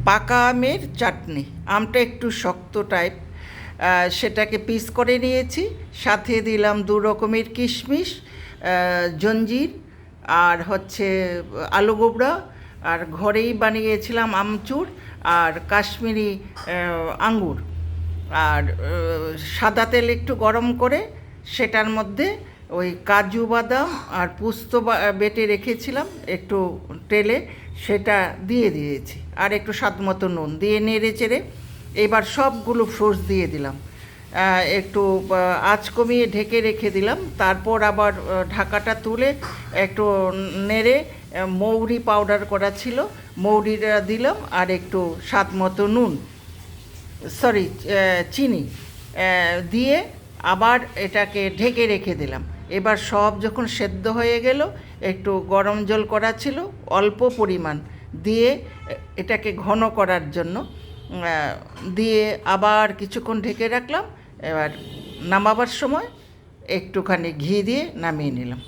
পাকা আমের চাটনি। আমটা একটু শক্ত টাইপ, সেটাকে পিস করে নিয়েছি। সাথে দিলাম 2 রকমের কিশমিশ, জঞ্জির, আর হচ্ছে আলু গোবরা, আর ঘরেই বানিয়েছিলাম আমচুর, আর কাশ্মীরি আঙ্গুর। আর সাদা তেল একটু গরম করে সেটার মধ্যে ওই কাজু বাদাম আর পোস্ত বেটে রেখেছিলাম একটু তেলে, সেটা দিয়ে দিয়েছি। আর একটু স্বাদ মতো নুন দিয়ে নেড়ে চেড়ে এবার সবগুলো ফ্রুটস দিয়ে দিলাম। একটু আঁচ কমিয়ে ঢেকে রেখে দিলাম। তারপর আবার ঢাকাটা তুলে একটু নেড়ে মৌরি পাউডার করা ছিল, মৌরিটা দিলাম, আর একটু স্বাদ মতো নুন, সরি চিনি দিয়ে আবার এটাকে ঢেকে রেখে দিলাম। এবার সব যখন সেদ্ধ হয়ে গেল, একটু গরম জল করা ছিল অল্প পরিমাণ দিয়ে এটাকে ঘন করার জন্য দিয়ে আবার কিছুক্ষণ ঢেকে রাখলাম। এবার নামাবার সময় একটুখানি ঘি দিয়ে নামিয়ে নিলাম।